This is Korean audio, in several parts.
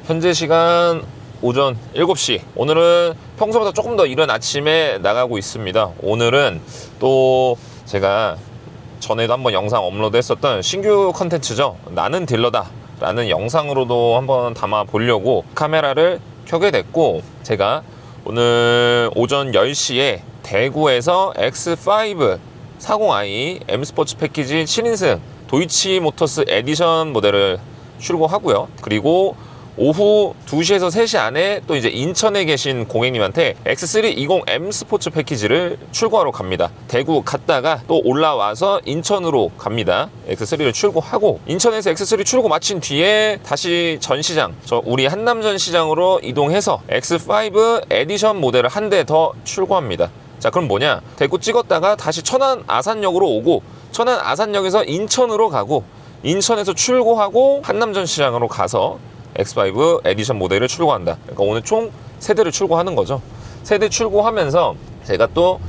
현재 시간 오전 7시. 오늘은 평소보다 조금 더 이른 아침에 나가고 있습니다. 오늘은 또 제가 전에도 한번 영상 업로드 했었던 신규 컨텐츠죠. 나는 딜러다 라는 영상으로도 한번 담아 보려고 카메라를 켜게 됐고, 제가 오늘 오전 10시에 대구에서 X5 40i M 스포츠 패키지 7인승 도이치모터스 에디션 모델을 출고하고요. 그리고 오후 2시에서 3시 안에 또 이제 인천에 계신 고객님한테 X320 M 스포츠 패키지를 출고하러 갑니다. 대구 갔다가 또 올라와서 인천으로 갑니다. X3를 출고하고, 인천에서 X3 출고 마친 뒤에 다시 전시장, 우리 한남 전시장으로 이동해서 X5 에디션 모델을 한 대 더 출고합니다. 자, 그럼 뭐냐? 대구 찍었다가 다시 천안 아산역으로 오고, 천안 아산역에서 인천으로 가고, 인천에서 출고하고 한남 전시장으로 가서 X5 에디션 모델을 출고한다. 그러니까 오늘 총 3대를 출고하는 거죠. 3대 출고하면서 제가 또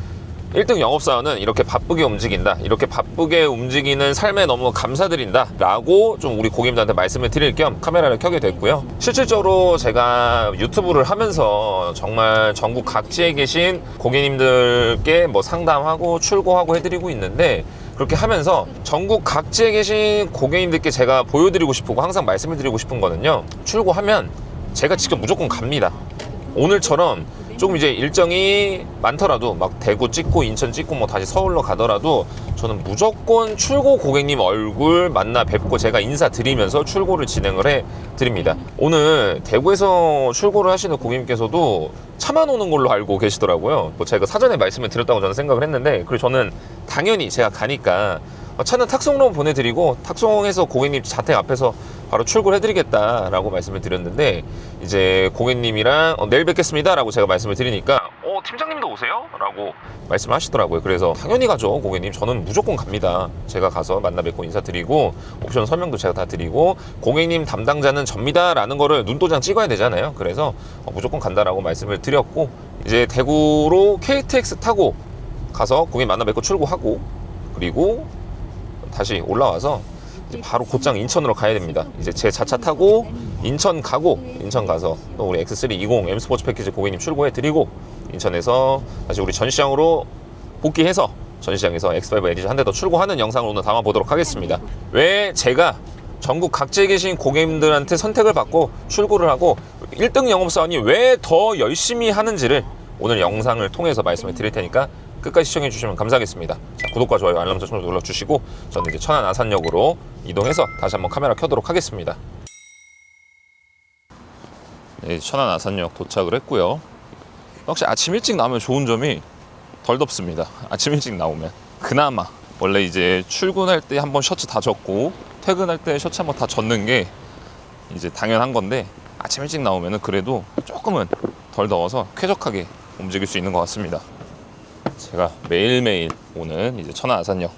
1등 영업사원은 이렇게 바쁘게 움직인다, 이렇게 바쁘게 움직이는 삶에 너무 감사드린다 라고 좀 우리 고객님들한테 말씀을 드릴 겸 카메라를 켜게 됐고요. 실질적으로 제가 유튜브를 하면서 정말 전국 각지에 계신 고객님들께 뭐 상담하고 출고하고 해드리고 있는데, 그렇게 하면서 전국 각지에 계신 고객님들께 제가 보여드리고 싶고 항상 말씀을 드리고 싶은 거는요, 출고하면 제가 직접 무조건 갑니다. 오늘처럼 조금 이제 일정이 많더라도 막 대구 찍고 인천 찍고 뭐 다시 서울로 가더라도 저는 무조건 출고 고객님 얼굴 만나 뵙고 제가 인사드리면서 출고를 진행을 해 드립니다. 오늘 대구에서 출고를 하시는 고객님께서도 차만 오는 걸로 알고 계시더라고요. 뭐 제가 사전에 말씀을 드렸다고 저는 생각을 했는데, 그리고 저는 당연히 제가 가니까 차는 탁송로 보내드리고 탁송해서 고객님 자택 앞에서 바로 출고를 해드리겠다라고 말씀을 드렸는데, 이제 고객님이랑 내일 뵙겠습니다 라고 제가 말씀을 드리니까 팀장님도 오세요? 라고 말씀을 하시더라고요. 그래서 당연히 가죠 고객님, 저는 무조건 갑니다. 제가 가서 만나 뵙고 인사드리고 옵션 설명도 제가 다 드리고 고객님 담당자는 접니다 라는 거를 눈도장 찍어야 되잖아요. 그래서 무조건 간다라고 말씀을 드렸고, 이제 대구로 KTX 타고 가서 고객님 만나 뵙고 출고하고, 그리고 다시 올라와서 이제 바로 곧장 인천으로 가야 됩니다. 이제 제 자차 타고 인천 가고, 인천 가서 또 우리 X320 M 스포츠 패키지 고객님 출고해 드리고, 인천에서 다시 우리 전시장으로 복귀해서 전시장에서 X5 에디션 한 대 더 출고하는 영상을 오늘 담아 보도록 하겠습니다. 왜 제가 전국 각지에 계신 고객님들한테 선택을 받고 출고를 하고 1등 영업사원이 왜 더 열심히 하는지를 오늘 영상을 통해서 말씀을 드릴 테니까 끝까지 시청해 주시면 감사하겠습니다. 자, 구독과 좋아요, 알람 설정도 눌러주시고, 저는 이제 천안 아산역으로 이동해서 다시 한번 카메라 켜도록 하겠습니다. 네, 천안 아산역 도착을 했고요. 역시 아침 일찍 나오면 좋은 점이 덜 덥습니다. 아침 일찍 나오면 그나마, 원래 이제 출근할 때 한번 셔츠 다 젖고 퇴근할 때 셔츠 한번 다 젖는 게 이제 당연한 건데, 아침 일찍 나오면 그래도 조금은 덜 더워서 쾌적하게 움직일 수 있는 것 같습니다. 제가 매일매일 오는 이제 천안 아산역.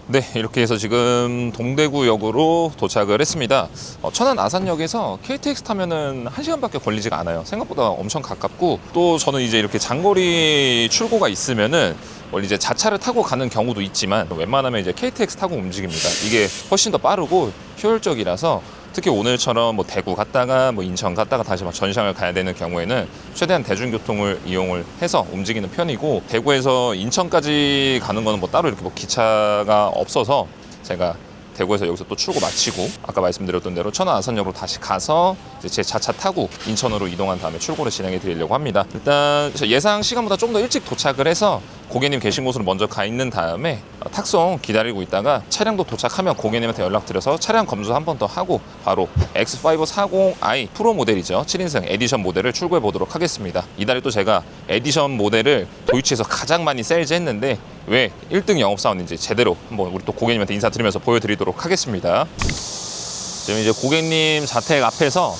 네, 이렇게 해서 지금 동대구역으로 도착을 했습니다. 천안 아산역에서 KTX 타면은 1시간밖에 걸리지가 않아요. 생각보다 엄청 가깝고, 또 저는 이제 이렇게 장거리 출고가 있으면은 원래 이제 자차를 타고 가는 경우도 있지만 웬만하면 이제 KTX 타고 움직입니다. 이게 훨씬 더 빠르고 효율적이라서, 특히 오늘처럼 뭐 대구 갔다가 뭐 인천 갔다가 다시 막 전시장을 가야 되는 경우에는 최대한 대중교통을 이용을 해서 움직이는 편이고, 대구에서 인천까지 가는 거는 뭐 따로 이렇게 뭐 기차가 없어서 제가 대구에서 여기서 또 출고 마치고 아까 말씀드렸던 대로 천안 아산역으로 다시 가서 이제 제 자차 타고 인천으로 이동한 다음에 출고를 진행해 드리려고 합니다. 일단 예상 시간보다 좀 더 일찍 도착을 해서 고객님 계신 곳으로 먼저 가 있는 다음에 탁송 기다리고 있다가 차량도 도착하면 고객님한테 연락드려서 차량 검수 한 번 더 하고 바로 X5 40i 프로 모델이죠. 7인승 에디션 모델을 출고해 보도록 하겠습니다. 이달에 또 제가 에디션 모델을 도이치에서 가장 많이 세일즈 했는데 왜 1등 영업사원인지 제대로 한번 우리 또 고객님한테 인사드리면서 보여드리도록 하겠습니다. 지금 이제 고객님 자택 앞에서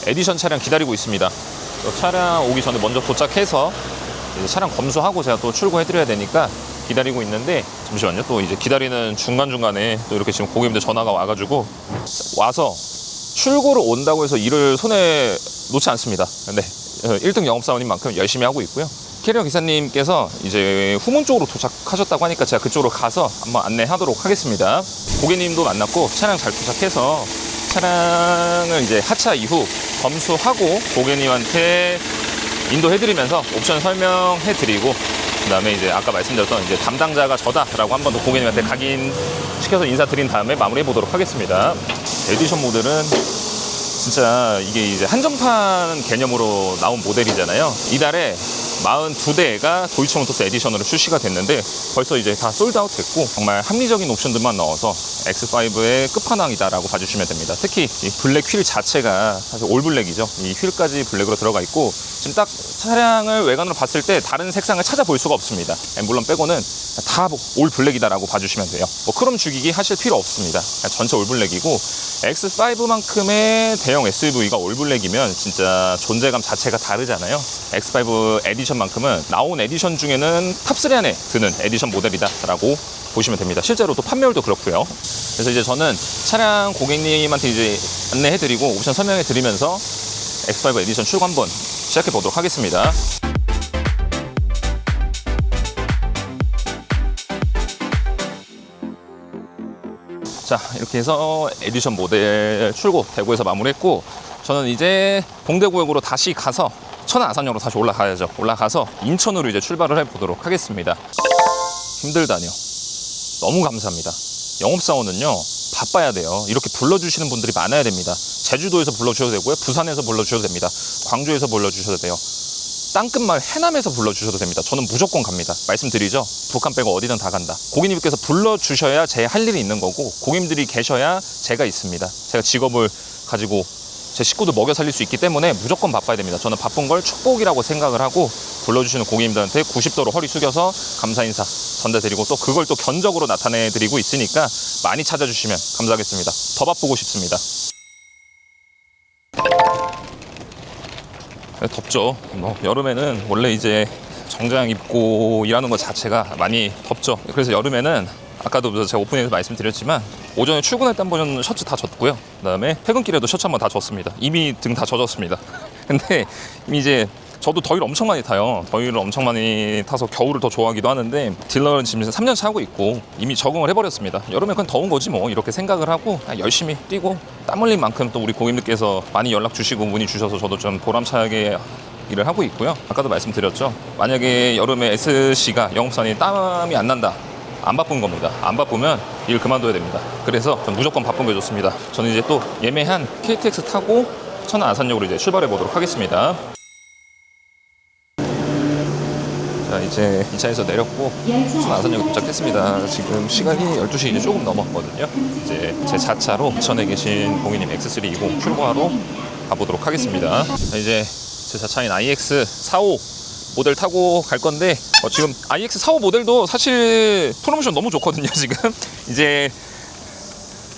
에디션 차량 기다리고 있습니다. 차량 오기 전에 먼저 도착해서 이제 차량 검수하고 제가 또 출고해드려야 되니까 기다리고 있는데, 잠시만요. 또 이제 기다리는 중간중간에 또 이렇게 지금 고객님들 전화가 와가지고 와서 출고를 온다고 해서 일을 손에 놓지 않습니다. 근데 1등 영업사원인 만큼 열심히 하고 있고요. 캐리어 기사님께서 이제 후문 쪽으로 도착하셨다고 하니까 제가 그쪽으로 가서 한번 안내하도록 하겠습니다. 고객님도 만났고 차량 잘 도착해서 차량을 이제 하차 이후 검수하고 고객님한테 인도해드리면서 옵션 설명해드리고, 그 다음에 이제 아까 말씀드렸던 이제 담당자가 저다라고 한 번 더 고객님한테 각인시켜서 인사드린 다음에 마무리해 보도록 하겠습니다. 에디션 모델은 진짜 이게 이제 한정판 개념으로 나온 모델이잖아요. 이달에 42대가 도이치모터스 에디션으로 출시가 됐는데 벌써 이제 다 솔드아웃 됐고, 정말 합리적인 옵션들만 넣어서 X5의 끝판왕이다라고 봐주시면 됩니다. 특히 이 블랙 휠 자체가 사실 올 블랙이죠. 이 휠까지 블랙으로 들어가 있고, 지금 딱 차량을 외관으로 봤을 때 다른 색상을 찾아볼 수가 없습니다. 엠블럼 빼고는 다 올 블랙이다라고 봐주시면 돼요. 뭐 크롬 죽이기 하실 필요 없습니다. 전체 올 블랙이고, X5만큼의 대형 SUV가 올 블랙이면 진짜 존재감 자체가 다르잖아요. X5 에디션만큼은 나온 에디션 중에는 탑3 안에 드는 에디션 모델이다라고 보시면 됩니다. 실제로 또 판매율도 그렇고요. 그래서 이제 저는 차량 고객님한테 이제 안내해드리고 옵션 설명해드리면서 X5 에디션 출고 한번 시작해 보도록 하겠습니다. 자, 이렇게 해서 에디션 모델 출고 대구에서 마무리했고, 저는 이제 동대구역으로 다시 가서 천안 아산역으로 다시 올라가야죠. 올라가서 인천으로 이제 출발을 해보도록 하겠습니다. 힘들다뇨. 너무 감사합니다. 영업사원은요, 바빠야 돼요. 이렇게 불러주시는 분들이 많아야 됩니다. 제주도에서 불러주셔도 되고요, 부산에서 불러주셔도 됩니다, 광주에서 불러주셔도 돼요, 땅끝마을 해남에서 불러주셔도 됩니다. 저는 무조건 갑니다. 말씀드리죠, 북한 빼고 어디든 다 간다. 고객님께서 불러주셔야 제 할 일이 있는 거고, 고객님들이 계셔야 제가 있습니다. 제가 직업을 가지고 제 식구도 먹여 살릴 수 있기 때문에 무조건 바빠야 됩니다. 저는 바쁜 걸 축복이라고 생각을 하고, 불러주시는 고객님들한테 90도로 허리 숙여서 감사 인사 전달드리고, 또 그걸 또 견적으로 나타내드리고 있으니까 많이 찾아주시면 감사하겠습니다. 더 바쁘고 싶습니다. 덥죠. 여름에는 원래 이제 정장 입고 일하는 것 자체가 많이 덥죠. 그래서 여름에는 아까도 제가 오프닝에서 말씀드렸지만 오전에 출근할 때 한 번 셔츠 다 젖고요, 그 다음에 퇴근길에도 셔츠 한 번 다 젖습니다. 이미 등 다 젖었습니다. 근데 이미 이제 저도 더위를 엄청 많이 타요. 더위를 엄청 많이 타서 겨울을 더 좋아하기도 하는데, 딜러는 지금 3년차 하고 있고 이미 적응을 해버렸습니다. 여름에 그냥 더운 거지 뭐, 이렇게 생각을 하고 열심히 뛰고, 땀 흘린 만큼 또 우리 고객님께서 많이 연락 주시고 문의 주셔서 저도 좀 보람차게 일을 하고 있고요. 아까도 말씀드렸죠, 만약에 여름에 SC가 영업사원이 땀이 안 난다, 안 바쁜 겁니다. 안 바쁘면 일 그만둬야 됩니다. 그래서 전 무조건 바쁜 게 좋습니다. 저는 이제 또 예매한 KTX 타고 천안 아산역으로 이제 출발해 보도록 하겠습니다. 자, 이제 이 차에서 내렸고 천안 아산역에 도착했습니다. 지금 시간이 12시 이제 조금 넘었거든요. 이제 제 자차로 인천에 계신 고객님 X320 출고하러 가보도록 하겠습니다. 자, 이제 제 자차인 iX45 모델 타고 갈 건데, 지금 iX45 모델도 사실 프로모션 너무 좋거든요. 지금 이제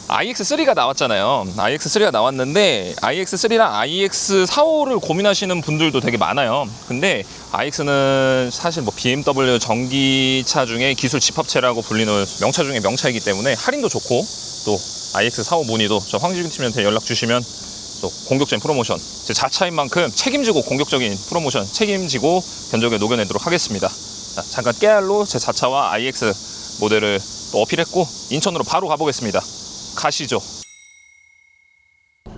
iX3가 나왔잖아요. iX3가 나왔는데 iX3랑 iX45를 고민하시는 분들도 되게 많아요. 근데 iX는 사실 뭐 BMW 전기차 중에 기술 집합체라고 불리는 명차 중에 명차이기 때문에 할인도 좋고, 또 iX45 문의도 저 황지균 팀한테 연락 주시면 또 공격적인 프로모션, 제 자차인 만큼 책임지고 공격적인 프로모션 책임지고 견적에 녹여내도록 하겠습니다. 자, 잠깐 깨알로 제 자차와 iX 모델을 또 어필했고 인천으로 바로 가보겠습니다. 가시죠.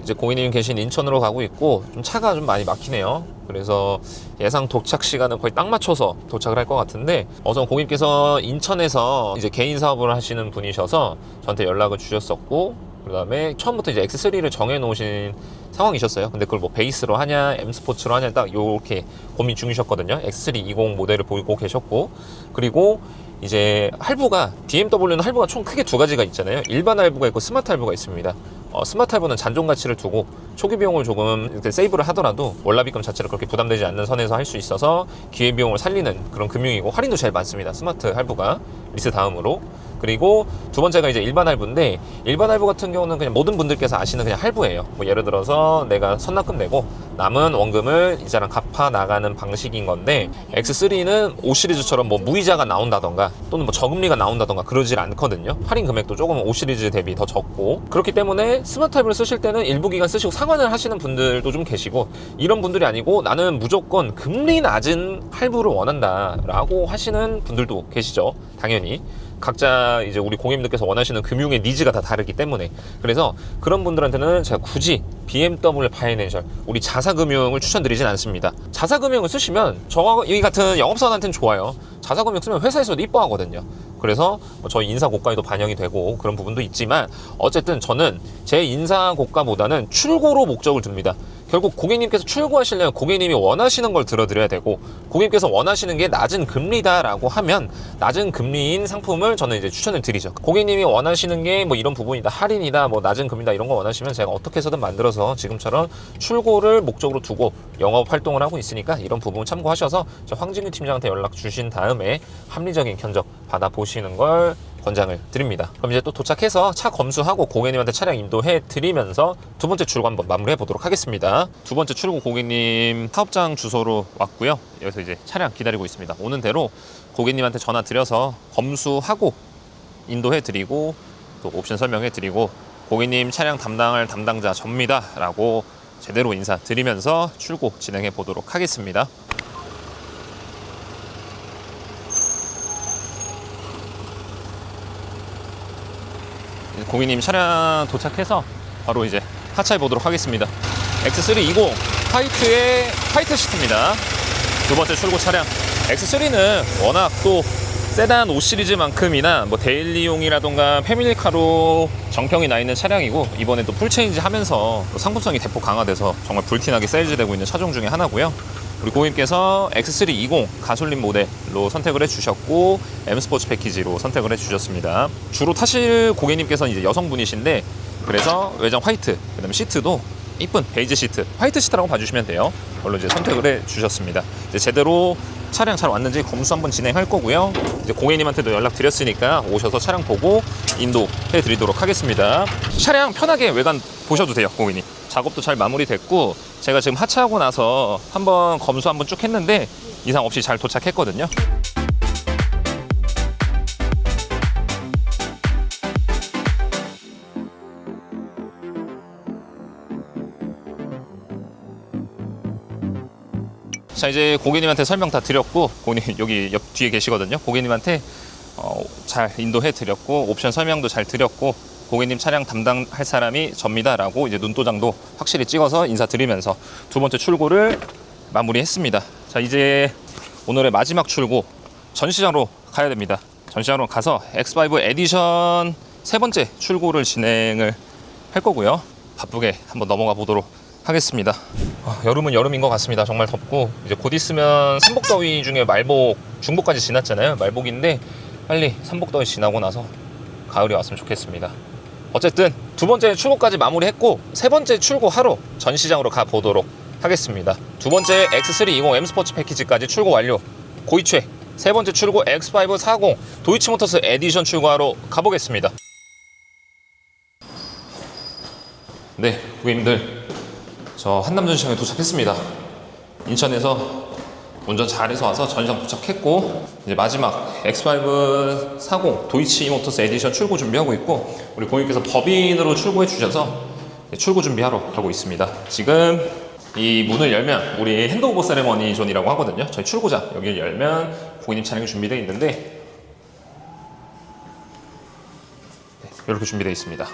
이제 고객님 계신 인천으로 가고 있고, 좀 차가 좀 많이 막히네요. 그래서 예상 도착 시간은 거의 딱 맞춰서 도착을 할 것 같은데, 우선 고객님께서 인천에서 이제 개인 사업을 하시는 분이셔서 저한테 연락을 주셨었고, 그 다음에 처음부터 이제 X3를 정해 놓으신 상황이셨어요. 근데 그걸 뭐 베이스로 하냐 M 스포츠로 하냐 딱 요렇게 고민 중이셨거든요. X320 모델을 보고 계셨고, 그리고 이제 할부가, BMW는 할부가 총 크게 두 가지가 있잖아요. 일반 할부가 있고 스마트 할부가 있습니다. 스마트 할부는 잔존 가치를 두고 초기 비용을 조금 이렇게 세이브를 하더라도 월납입금 자체를 그렇게 부담되지 않는 선에서 할 수 있어서 기회비용을 살리는 그런 금융이고, 할인도 제일 많습니다. 스마트 할부가 리스 다음으로. 그리고 두 번째가 이제 일반 할부인데, 일반 할부 같은 경우는 그냥 모든 분들께서 아시는 그냥 할부예요. 뭐 예를 들어서 내가 선납금 내고 남은 원금을 이자랑 갚아 나가는 방식인 건데, X3는 5 시리즈처럼 뭐 무이자가 나온다던가 또는 뭐 저금리가 나온다던가 그러질 않거든요. 할인 금액도 조금 5 시리즈 대비 더 적고, 그렇기 때문에 스마트 할부를 쓰실 때는 일부 기간 쓰시고 상환을 하시는 분들도 좀 계시고, 이런 분들이 아니고 나는 무조건 금리 낮은 할부를 원한다 라고 하시는 분들도 계시죠. 당연히 각자 이제 우리 고객님들께서 원하시는 금융의 니즈가 다 다르기 때문에, 그래서 그런 분들한테는 제가 굳이 BMW 파이낸셜 우리 자사금융을 추천드리진 않습니다. 자사금융을 쓰시면 저희 같은 영업사원한테는 좋아요. 자사금융 쓰면 회사에서도 이뻐하거든요. 그래서 저희 인사 고가에도 반영이 되고 그런 부분도 있지만, 어쨌든 저는 제 인사 고가보다는 출고로 목적을 둡니다. 결국 고객님께서 출고하시려면 고객님이 원하시는 걸 들어드려야 되고, 고객님께서 원하시는 게 낮은 금리다라고 하면 낮은 금리인 상품을 저는 이제 추천을 드리죠. 고객님이 원하시는 게 뭐 이런 부분이다, 할인이다, 뭐 낮은 금리다 이런 거 원하시면 제가 어떻게 해서든 만들어서 지금처럼 출고를 목적으로 두고 영업 활동을 하고 있으니까, 이런 부분 참고하셔서 저 황진규 팀장한테 연락 주신 다음에 합리적인 견적 받아보시는 걸 권장을 드립니다. 그럼 이제 또 도착해서 차 검수하고 고객님한테 차량 인도해 드리면서 두 번째 출고 한번 마무리해 보도록 하겠습니다. 두 번째 출고 고객님 사업장 주소로 왔고요. 여기서 이제 차량 기다리고 있습니다. 오는 대로 고객님한테 전화 드려서 검수하고 인도해 드리고 또 옵션 설명해 드리고, 고객님 차량 담당할 담당자 접니다 라고 제대로 인사 드리면서 출고 진행해 보도록 하겠습니다. 고객님 차량 도착해서 바로 이제 하차해 보도록 하겠습니다. X320 화이트의 화이트 시트입니다. 두 번째 출고 차량. X3는 워낙 또 세단 5 시리즈만큼이나 뭐 데일리용이라던가 패밀리카로 정평이 나 있는 차량이고, 이번에 또 풀체인지 하면서 상품성이 대폭 강화돼서 정말 불티나게 세일즈되고 있는 차종 중에 하나고요. 우리 고객님께서 X320 가솔린 모델로 선택을 해주셨고, M 스포츠 패키지로 선택을 해주셨습니다. 주로 타실 고객님께서는 이제 여성분이신데, 그래서 외장 화이트, 그다음에 시트도 이쁜 베이지 시트, 화이트 시트라고 봐주시면 돼요. 그걸로 이제 선택을 해주셨습니다. 이제 제대로 차량 잘 왔는지 검수 한번 진행할 거고요. 이제 고객님한테도 연락 드렸으니까 오셔서 차량 보고 인도해 드리도록 하겠습니다. 차량 편하게 외관 보셔도 돼요, 고객님. 작업도 잘 마무리됐고, 제가 지금 하차하고 나서 한번 검수 한번 쭉 했는데 이상 없이 잘 도착했거든요. 자, 이제 고객님한테 설명 다 드렸고, 고객님 여기 옆 뒤에 계시거든요. 고객님한테 잘 인도해 드렸고, 옵션 설명도 잘 드렸고, 고객님 차량 담당할 사람이 접니다 라고 이제 눈도장도 확실히 찍어서 인사드리면서 두 번째 출고를 마무리했습니다. 자, 이제 오늘의 마지막 출고, 전시장으로 가야 됩니다. 전시장으로 가서 X5 에디션 세 번째 출고를 진행을 할 거고요. 바쁘게 한번 넘어가 보도록 하겠습니다. 여름은 여름인 것 같습니다. 정말 덥고, 이제 곧 있으면 삼복더위 중에 말복, 중복까지 지났잖아요. 말복인데 빨리 삼복더위 지나고 나서 가을이 왔으면 좋겠습니다. 어쨌든 두 번째 출고까지 마무리했고, 세 번째 출고하러 전시장으로 가보도록 하겠습니다. 두 번째 X320 M 스포츠 패키지까지 출고 완료. 고이최 세 번째 출고 X5 40 도이치모터스 에디션 출고하러 가보겠습니다. 네, 고객님들, 저 한남 전시장에 도착했습니다. 인천에서 운전 잘해서 와서 전시장 도착했고, 이제 마지막 X5 40 도이치모터스 에디션 출고 준비하고 있고, 우리 고객님께서 법인으로 출고해 주셔서 출고 준비하러 가고 있습니다. 지금 이 문을 열면 우리 핸드오버 세레머니 존이라고 하거든요. 저희 출고자 여기를 열면 고객님 차량이 준비되어 있는데, 이렇게 준비되어 있습니다.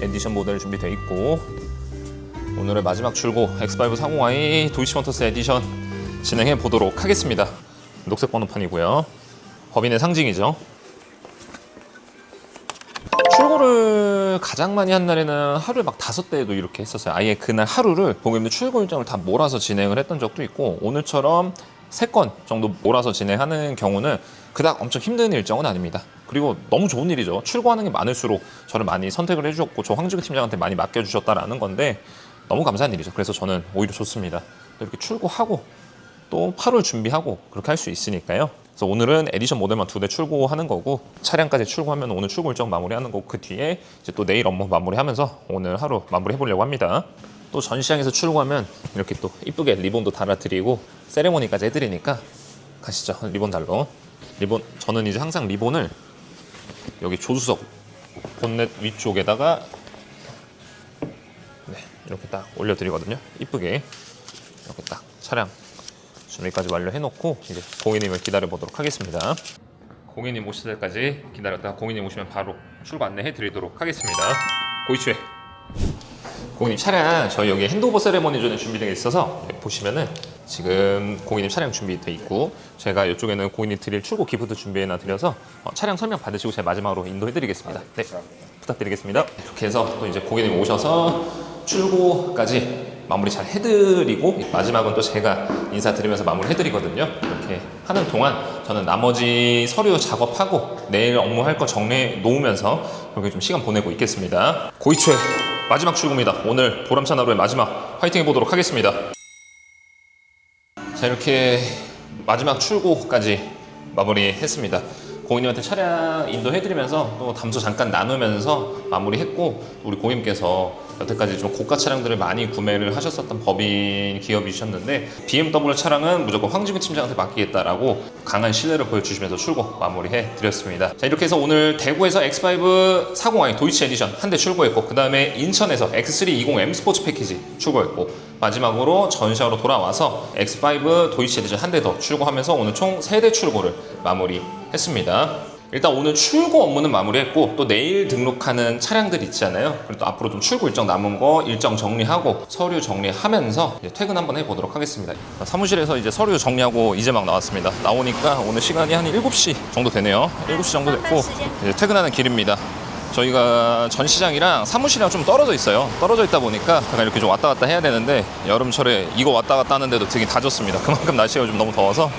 에디션 모델 준비되어 있고, 오늘의 마지막 출고 X5 40i 도이치모터스 에디션 진행해 보도록 하겠습니다. 녹색 번호판이고요. 법인의 상징이죠. 출고를 가장 많이 한 날에는 하루에 막 5대도 이렇게 했었어요. 아예 그날 하루를 고객님들 출고 일정을 다 몰아서 진행을 했던 적도 있고, 오늘처럼 3건 정도 몰아서 진행하는 경우는 그닥 엄청 힘든 일정은 아닙니다. 그리고 너무 좋은 일이죠. 출고하는 게 많을수록 저를 많이 선택을 해주셨고, 저 황진규 팀장한테 많이 맡겨주셨다라는 건데, 너무 감사한 일이죠. 그래서 저는 오히려 좋습니다. 또 이렇게 출고하고 또 8월 준비하고 그렇게 할 수 있으니까요. 그래서 오늘은 에디션 모델만 2대 출고하는 거고, 차량까지 출고하면 오늘 출고 일정 마무리하는 거고, 그 뒤에 이제 또 내일 업무 마무리하면서 오늘 하루 마무리 해보려고 합니다. 또 전시장에서 출고하면 이렇게 또 이쁘게 리본도 달아드리고 세레모니까지 해드리니까 가시죠. 리본 달러. 리본, 저는 이제 항상 리본을 여기 조수석 본넷 위쪽에다가 이렇게 딱 올려드리거든요. 이쁘게 이렇게 딱 차량 준비까지 완료해놓고 이제 고객님을 기다려보도록 하겠습니다. 고객님 오실 때까지 기다렸다가 고객님 오시면 바로 출고 안내해드리도록 하겠습니다. 고이추에 고객님 차량 저희 여기 핸드오버 세레모니 존에 준비되어 있어서 보시면은 지금 고객님 차량 준비되어 있고, 제가 이쪽에는 고객님 드릴 출고 기프트 준비해놔 드려서 차량 설명 받으시고 제가 마지막으로 인도해드리겠습니다. 네, 부탁드리겠습니다. 이렇게 해서 또 이제 고객님 오셔서 출고까지 마무리 잘 해드리고 마지막은 또 제가 인사드리면서 마무리 해드리거든요. 이렇게 하는 동안 저는 나머지 서류 작업하고 내일 업무할 거 정리해 놓으면서 여기 좀 시간 보내고 있겠습니다. 고이초의 마지막 출고입니다. 오늘 보람찬 하루의 마지막 화이팅 해보도록 하겠습니다. 자, 이렇게 마지막 출고까지 마무리했습니다. 고객님한테 차량 인도해드리면서 또 담소 잠깐 나누면서 마무리했고, 우리 고객님께서 여태까지 좀 고가 차량들을 많이 구매를 하셨었던 법인 기업이셨는데 BMW 차량은 무조건 황지근 팀장한테 맡기겠다라고 강한 신뢰를 보여주시면서 출고 마무리해 드렸습니다. 자, 이렇게 해서 오늘 대구에서 X5 40i 도이치 에디션 한 대 출고했고, 그 다음에 인천에서 X3 20M 스포츠 패키지 출고했고, 마지막으로 전시하러 돌아와서 X5 도이치 에디션 한 대 더 출고하면서 오늘 총 3대 출고를 마무리했습니다. 일단 오늘 출고 업무는 마무리했고, 또 내일 등록하는 차량들 있잖아요. 그리고 또 앞으로 좀 출고 일정 남은 거 일정 정리하고 서류 정리하면서 이제 퇴근 한번 해보도록 하겠습니다. 사무실에서 이제 서류 정리하고 이제 막 나왔습니다. 나오니까 오늘 시간이 한 7시 정도 되네요. 7시 정도 됐고 이제 퇴근하는 길입니다. 저희가 전시장이랑 사무실이랑 좀 떨어져 있어요. 떨어져 있다 보니까 약간 이렇게 좀 왔다 갔다 해야 되는데, 여름철에 이거 왔다 갔다 하는데도 되게 다 졌습니다. 그만큼 날씨가 좀 너무 더워서.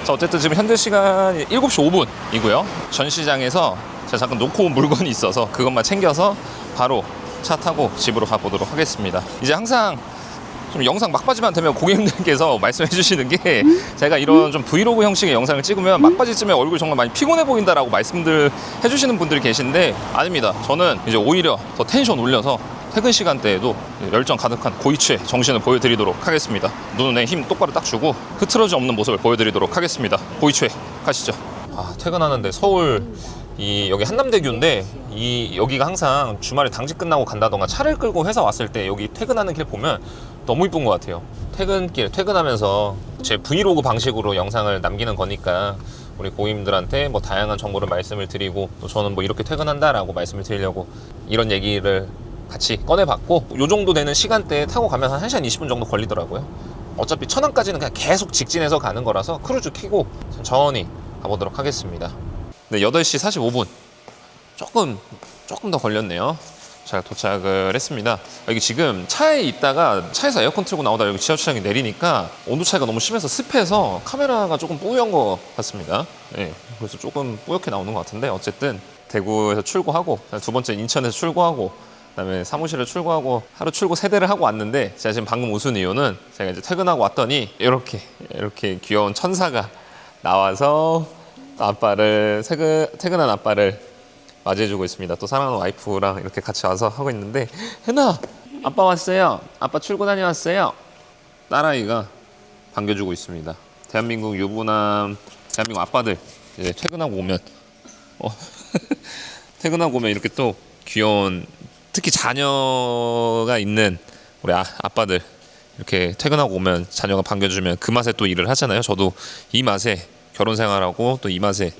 자, 어쨌든 지금 현재 시간이 7시 5분이고요. 전시장에서 제가 잠깐 놓고 온 물건이 있어서 그것만 챙겨서 바로 차 타고 집으로 가보도록 하겠습니다. 이제 항상 좀 영상 막바지만 되면 고객님들께서 말씀해 주시는 게, 제가 이런 좀 브이로그 형식의 영상을 찍으면 막바지쯤에 얼굴이 정말 많이 피곤해 보인다라고 말씀들 해주시는 분들이 계신데, 아닙니다. 저는 이제 오히려 더 텐션 올려서 퇴근 시간대에도 열정 가득한 고이츠의 정신을 보여드리도록 하겠습니다. 눈에 힘 똑바로 딱 주고 흐트러짐 없는 모습을 보여드리도록 하겠습니다. 고이츠에 가시죠. 퇴근하는데 서울 여기 한남대교인데, 여기가 항상 주말에 당직 끝나고 간다던가 차를 끌고 회사 왔을 때 여기 퇴근하는 길 보면 너무 이쁜 것 같아요. 퇴근길 퇴근하면서 제 브이로그 방식으로 영상을 남기는 거니까 우리 고객님들한테 뭐 다양한 정보를 말씀을 드리고, 또 저는 뭐 이렇게 퇴근한다라고 말씀을 드리려고 이런 얘기를 같이 꺼내봤고, 요 정도 되는 시간대에 타고 가면 한 1시간 20분 정도 걸리더라고요. 어차피 천안까지는 그냥 계속 직진해서 가는 거라서 크루즈 켜고 천천히 가보도록 하겠습니다. 네, 8시 45분 조금 더 걸렸네요. 잘 도착을 했습니다. 여기 지금 차에 있다가 차에서 에어컨 틀고 나오다 여기 지하주차장에 내리니까 온도 차이가 너무 심해서 습해서 카메라가 조금 뿌연 것 같습니다. 네, 그래서 조금 뿌옇게 나오는 것 같은데, 어쨌든 대구에서 출고하고 두 번째 인천에서 출고하고 그다음에 사무실을 출고하고 하루 출고 3대를 하고 왔는데, 제가 지금 방금 웃은 이유는 제가 이제 퇴근하고 왔더니 이렇게 귀여운 천사가 나와서 퇴근한 아빠를 맞이해주고 있습니다. 또 사랑하는 와이프랑 이렇게 같이 와서 하고 있는데, 혜나 아빠 왔어요. 아빠 출고 다녀왔어요. 딸아이가 반겨주고 있습니다. 대한민국 유부남, 대한민국 아빠들 이제 퇴근하고 오면 퇴근하고 오면 이렇게 또 귀여운, 특히 자녀가 있는 우리 아빠들 이렇게 퇴근하고 오면 자녀가 반겨주면 그 맛에 또 일을 하잖아요. 저도 이 맛에 결혼 생활하고 또 이 맛에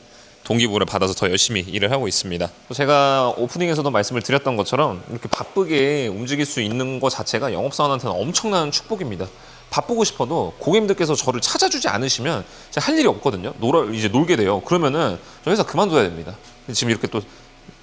동기부여를 받아서 더 열심히 일을 하고 있습니다. 제가 오프닝에서도 말씀을 드렸던 것처럼 이렇게 바쁘게 움직일 수 있는 것 자체가 영업사원한테는 엄청난 축복입니다. 바쁘고 싶어도 고객님들께서 저를 찾아주지 않으시면 제가 할 일이 없거든요. 이제 놀게 돼요. 그러면은 저 회사 그만둬야 됩니다. 지금 이렇게 또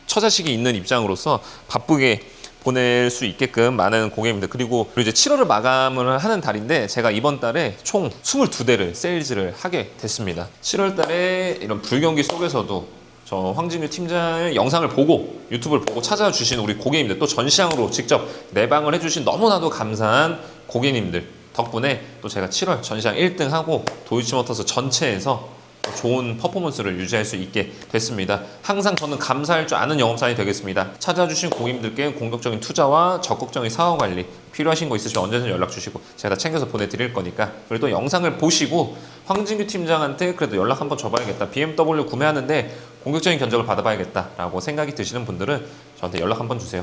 처자식이 있는 입장으로서 바쁘게 보낼 수 있게끔 많은 고객님들, 그리고 이제 7월을 마감을 하는 달인데, 제가 이번 달에 총 22대를 세일즈를 하게 됐습니다. 7월 달에 이런 불경기 속에서도 저 황진규 팀장의 영상을 보고 유튜브를 보고 찾아주신 우리 고객님들, 또 전시장으로 직접 내방을 해주신 너무나도 감사한 고객님들 덕분에 또 제가 7월 전시장 1등하고 도이치모터스 전체에서 좋은 퍼포먼스를 유지할 수 있게 됐습니다. 항상 저는 감사할 줄 아는 영업사원이 되겠습니다. 찾아주신 고객님들께 공격적인 투자와 적극적인 사업 관리 필요하신 거 있으시면 언제든 연락 주시고 제가 다 챙겨서 보내드릴 거니까, 그리고 또 영상을 보시고 황진규 팀장한테 그래도 연락 한번 줘봐야겠다, BMW 구매하는데 공격적인 견적을 받아봐야겠다 라고 생각이 드시는 분들은 저한테 연락 한번 주세요.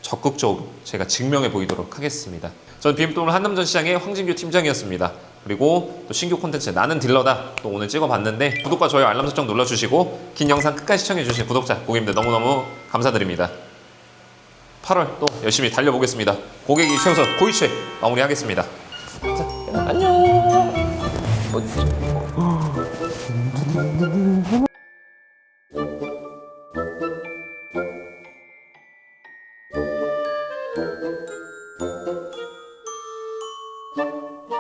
적극적으로 제가 증명해 보이도록 하겠습니다. 저는 BMW 한남전시장의 황진규 팀장이었습니다. 그리고 또 신규 콘텐츠 나는 딜러다 또 오늘 찍어봤는데, 구독과 좋아요 알람 설정 눌러주시고 긴 영상 끝까지 시청해주신 구독자 고객님들 너무너무 감사드립니다. 8월 또 열심히 달려보겠습니다. 고객이 최우선 고이체 마무리하겠습니다. 자, 안녕.